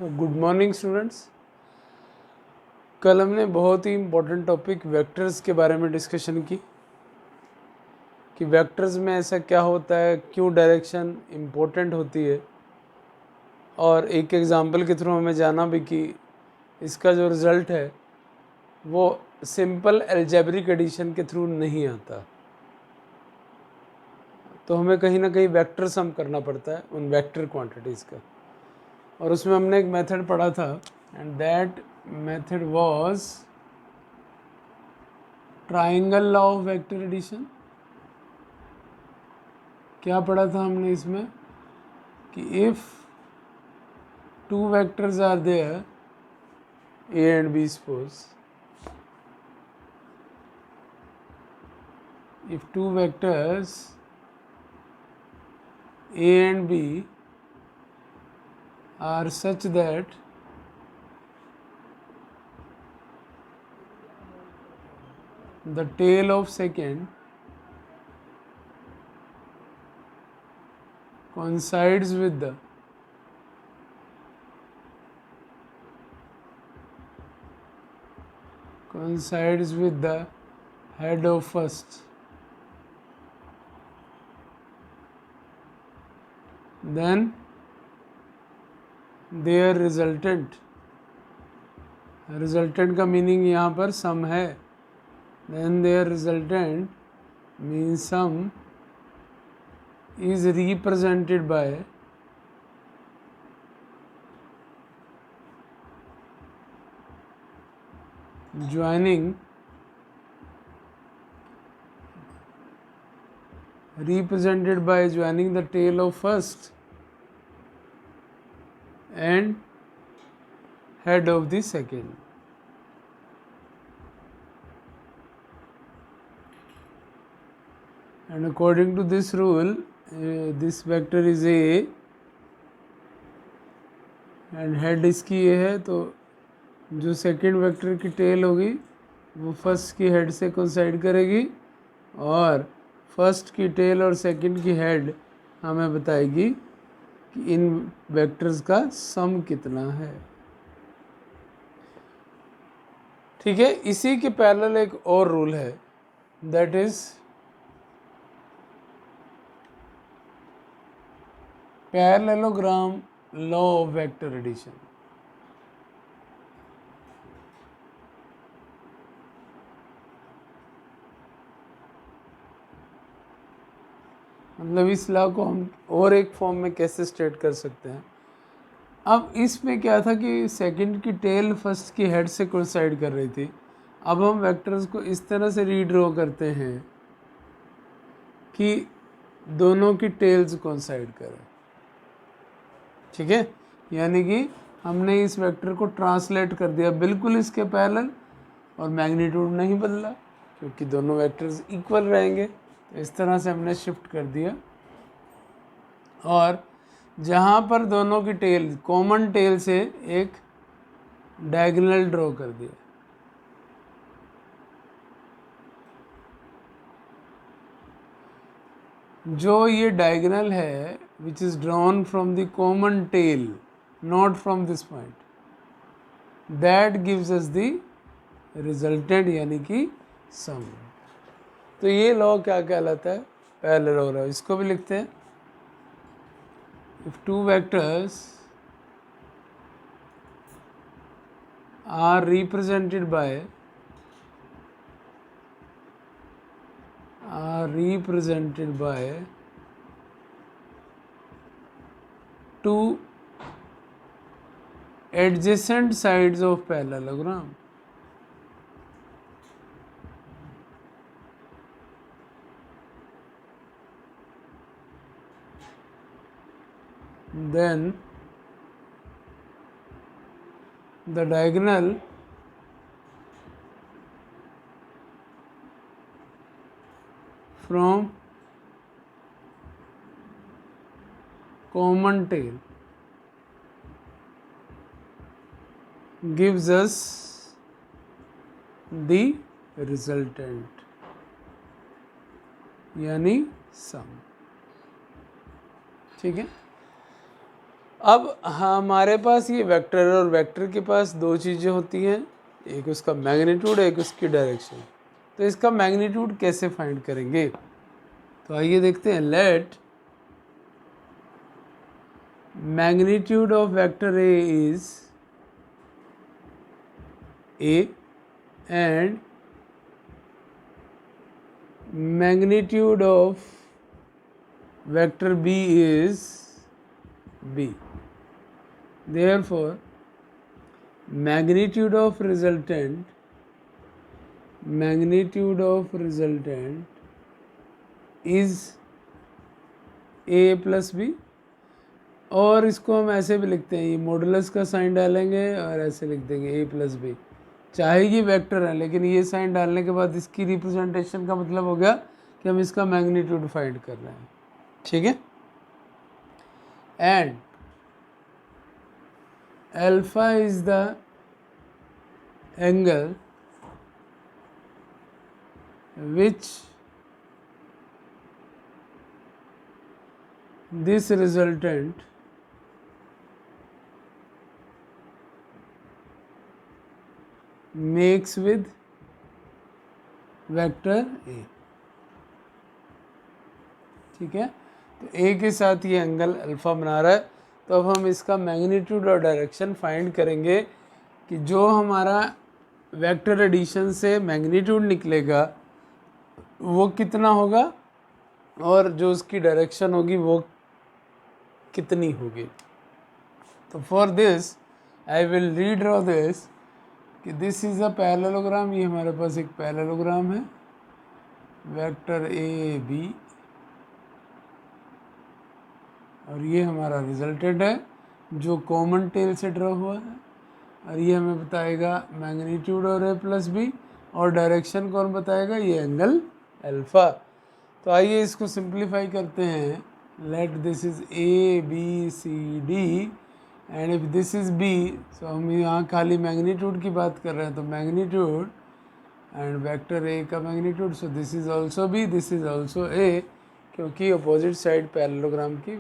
Good morning students. कल हमने बहुत ही इम्पोर्टेंट टॉपिक वेक्टर्स के बारे में डिस्कशन की कि वेक्टर्स में ऐसा क्या होता है, क्यों डायरेक्शन इम्पोर्टेंट होती है, और एक एग्जांपल के थ्रू हमें जाना भी कि इसका जो रिज़ल्ट है वो सिंपल अलजेब्रिक एडिशन के थ्रू नहीं आता, तो हमें कहीं ना कहीं वेक्टर सम करना पड़ता है उन वेक्टर क्वांटिटीज़ का। और उसमें हमने एक मेथड पढ़ा था and that method was triangle law of vector addition. क्या पढ़ा था हमने इसमें कि if two vectors are there A and B, suppose if two vectors a and b are such that the tail of second coincides with the head of first, then their resultant का meaning यहाँ पर सम है, then their resultant means sum is represented by joining the tail of first and head of the second. And according to this rule, this vector is A and head इसकी ये है, तो जो second vector की tell होगी वो first की head से कोइंसाइड करेगी और फर्स्ट की टेल और सेकंड की हेड हमें बताएगी कि इन वेक्टर्स का सम कितना है। ठीक है, इसी के पैरेलल एक और रूल है, that is parallelogram law of vector addition. मतलब इस लॉ को हम और एक फॉर्म में कैसे स्टेट कर सकते हैं। अब इसमें क्या था कि सेकंड की टेल फर्स्ट की हेड से कोइंसाइड कर रही थी। अब हम वेक्टर्स को इस तरह से रीड्रॉ करते हैं कि दोनों की टेल्स कोइंसाइड करें। ठीक है, यानी कि हमने इस वेक्टर को ट्रांसलेट कर दिया बिल्कुल इसके पैरेलल और मैग्नीट्यूड नहीं बदला क्योंकि दोनों वेक्टर्स इक्वल रहेंगे, तो इस तरह से हमने शिफ्ट कर दिया और जहाँ पर दोनों की टेल कॉमन टेल से एक डायगोनल ड्रॉ कर दिया। जो ये डायगोनल है which is drawn from the common tail, not from this point, that gives us the resultant यानी कि सम। तो ये लॉ क्या कहलाता है, पैरेललोग्राम। इसको भी लिखते हैं, if two vectors are represented by two adjacent sides of parallelogram, then the diagonal from common tail gives us the resultant यानी सम। ठीक है, अब हमारे पास ये वेक्टर है और वेक्टर के पास दो चीज़ें होती हैं, एक उसका मैग्नीट्यूड, एक उसकी डायरेक्शन। तो इसका मैग्नीट्यूड कैसे फाइंड करेंगे? तो आइए देखते हैं। Let magnitude of vector A is A and magnitude of vector b is b. Therefore, magnitude of resultant is a plus b। और इसको हम ऐसे भी लिखते हैं, ये मॉडुलस का साइन डालेंगे और ऐसे लिख देंगे a प्लस बी। चाहे ये वेक्टर है, लेकिन ये साइन डालने के बाद इसकी रिप्रेजेंटेशन का मतलब हो गया कि हम इसका मैग्नीट्यूड फाइंड कर रहे हैं। ठीक है। And alpha is the angle which this resultant makes with vector A. ठीक है। तो ए के साथ ये एंगल अल्फा बना रहा है। तो अब हम इसका मैग्नीट्यूड और डायरेक्शन फाइंड करेंगे कि जो हमारा वेक्टर एडिशन से मैग्नीट्यूड निकलेगा वो कितना होगा और जो उसकी डायरेक्शन होगी वो कितनी होगी। तो for this I will redraw this कि दिस इज़ अ पैरेललोग्राम। ये हमारे पास एक पैरेललोग्राम है, वेक्टर ए बी, और ये हमारा रिजल्टेंट है जो कॉमन टेल से ड्रॉ हुआ है, और ये हमें बताएगा मैग्नीट्यूड और ए प्लस बी, और डायरेक्शन कौन बताएगा? ये एंगल अल्फा। तो आइए इसको सिंप्लीफाई करते हैं। Let this is A B C D and if this is B, so हम यहाँ खाली मैग्नीट्यूड की बात कर रहे हैं, तो मैग्नीट्यूड एंड वेक्टर ए का magnitude, so this is also B, this is also A, क्योंकि अपोजिट साइड पैरेललोग्राम की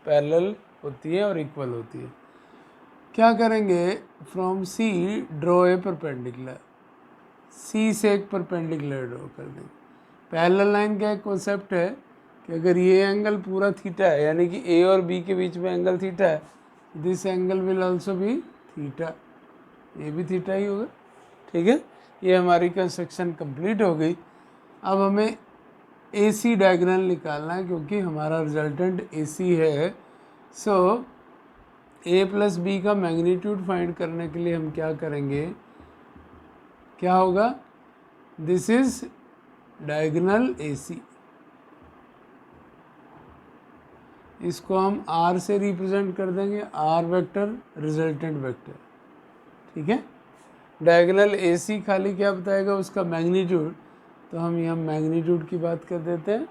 पैरेलल होती है और इक्वल होती है। क्या करेंगे? From C draw a perpendicular, C से एक परपेंडिकुलर ड्रॉ कर देंगे। पैरेलल लाइन का एक कॉन्सेप्ट है कि अगर ये एंगल पूरा थीटा है, यानी कि ए और बी के बीच में एंगल थीटा है, this angle will also be theta, ये भी थीटा ही होगा। ठीक है। ये हमारी कंस्ट्रक्शन कंप्लीट हो गई। अब हमें ए सी डायगोनल निकालना है क्योंकि हमारा रिजल्टेंट ए सी है। सो ए प्लस बी का मैग्नीट्यूड फाइंड करने के लिए हम क्या करेंगे? क्या होगा? दिस इज डायगोनल ए सी, इसको हम आर से रिप्रेजेंट कर देंगे, आर वेक्टर रिजल्टेंट वेक्टर। ठीक है। डायगोनल ए सी खाली क्या बताएगा? उसका मैग्नीट्यूड। तो हम यहाँ मैग्नीट्यूड की बात कर देते हैं,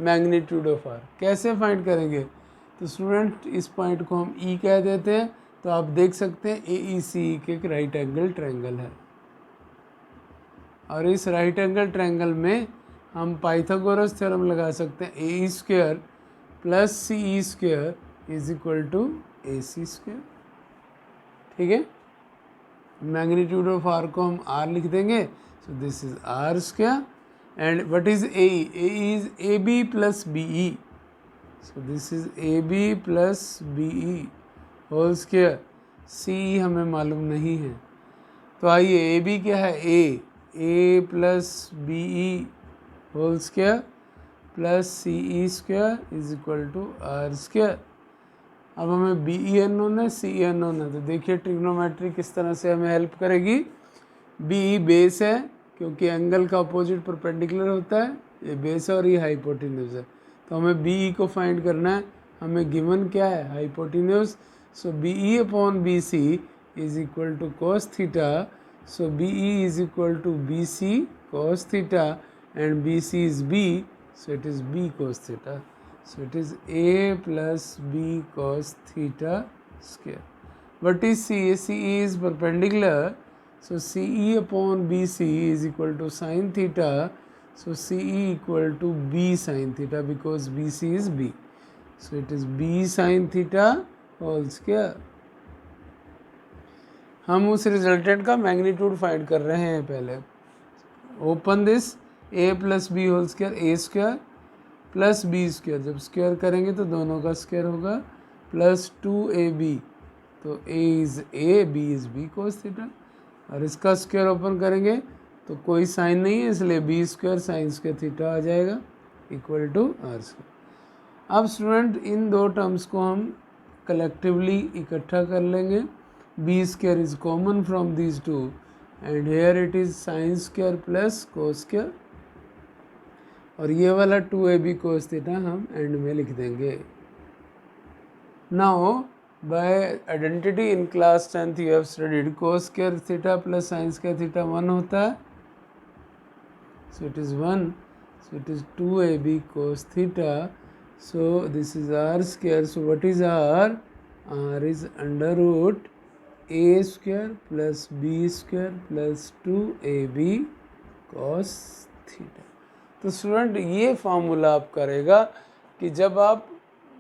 मैग्नीट्यूड ऑफ आर। कैसे फाइंड करेंगे? तो स्टूडेंट इस पॉइंट को हम ई कह देते हैं। तो आप देख सकते हैं ए ई सी के एक राइट एंगल ट्रायंगल है, और इस राइट एंगल ट्रायंगल में हम पाइथागोरस थ्योरम लगा सकते हैं, A square plus C E square is equal to A C square. ठीक है। मैग्नीट्यूड ऑफ आर को हम आर लिख देंगे, so this is R square. And what is A? A is A B plus B E, so this is A B plus B E whole square. C हमें मालूम नहीं है, तो आइए ए बी क्या है? A plus B E whole square plus C E square is equal to R square. अब हमें बी ई अननोन है, सी ई अननोन है, तो देखिए ट्रिग्नोमेट्री किस तरह से हमें हेल्प करेगी। बी ई बेस है क्योंकि एंगल का अपोजिट परपेंडिकुलर होता है, ये बेस है और ये हाइपोटेन्यूज है। तो हमें बी ई को फाइंड करना है। हमें गिवन क्या है? Hypotenuse. So B E upon B C is equal to cos theta. So B E is equal to B C cos theta and B C is B, so it is b cos theta, so it is a plus b cos theta square. What is CE? CE is perpendicular, so CE upon BC is equal to sin theta, so CE equal to b sin theta because BC is b, so it is b sin theta whole square. हम उस resultant का magnitude find कर रहे हैं पहले। Open this a plus B whole square, A square plus B square, जब square करेंगे तो दोनों का स्क्वायर होगा, प्लस 2ab, तो a is a, b is b cos theta. और इसका स्क्वायर ओपन करेंगे तो कोई साइन नहीं है, इसलिए B square sine square theta आ जाएगा इक्वल टू आर स्क्वायर। अब स्टूडेंट इन दो टर्म्स को हम कलेक्टिवली इकट्ठा कर लेंगे। B square is common from these two and here it is sine square plus cos square, और ये वाला 2ab कोस थीटा हम एंड में लिख देंगे। Now by identity in class 10th you have studied cos square theta plus sine square theta 1 होता है, so it is 1, so it is 2ab cos theta, so this is r square, so what is r is under root a square plus b square plus 2ab cos theta। तो student ये formula आप करेगा कि जब आप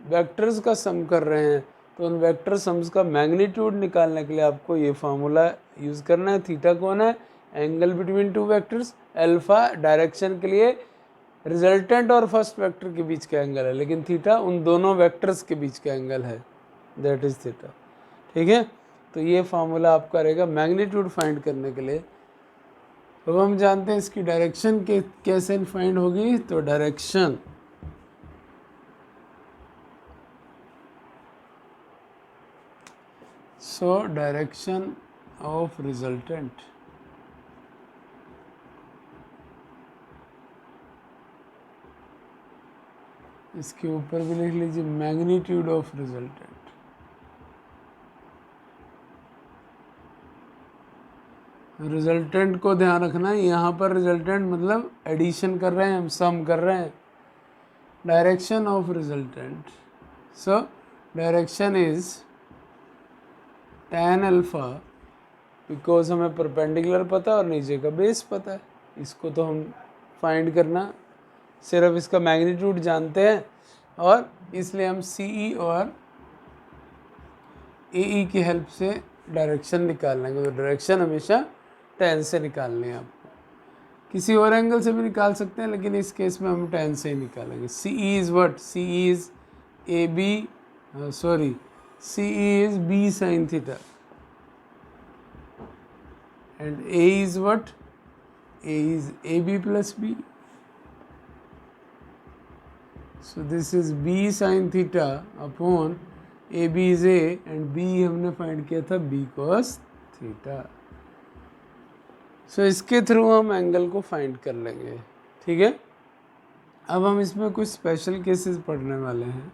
vectors का सम कर रहे हैं तो उन वेक्टर सम्स का मैग्नीट्यूड निकालने के लिए आपको ये फार्मूला यूज़ करना है। थीटा कौन है? Angle between two vectors. Alpha direction के लिए रिजल्टेंट और फर्स्ट वेक्टर के बीच का एंगल है, लेकिन थीटा उन दोनों वेक्टर्स के बीच का एंगल है, दैट इज़ थीटा। ठीक है, तो ये फार्मूला आपका रहेगा मैग्नीट्यूड फाइंड करने के लिए। अब हम जानते हैं इसकी डायरेक्शन के कैसे फाइंड होगी, तो डायरेक्शन डायरेक्शन ऑफ रिजल्टेंट, इसके ऊपर भी लिख लीजिए मैग्नीट्यूड ऑफ रिजल्टेंट। रिजल्टेंट को ध्यान रखना है, यहाँ पर रिजल्टेंट मतलब एडिशन कर रहे हैं हम, सम कर रहे हैं। Direction of resultant, so direction is tan alpha, because हमें परपेंडिकुलर पता है और नीचे का बेस पता है, इसको तो हम फाइंड करना, सिर्फ इसका मैग्नीट्यूड जानते हैं और इसलिए हम CE और AE की हेल्प से डायरेक्शन निकाल लेंगे। तो डायरेक्शन हमेशा tan से निकालनी है आपको, किसी और एंगल से भी निकाल सकते हैं, लेकिन इस केस में हम tan से ही निकालेंगे। CE is what? CE is CE is b sin theta and A is what? A is AB plus B. So this is b sin theta upon AB is A and B हमने find किया था B cos theta. So इसके through हम angle को find कर लेंगे। ठीक है, अब हम इसमें कुछ स्पेशल केसेस पढ़ने वाले हैं।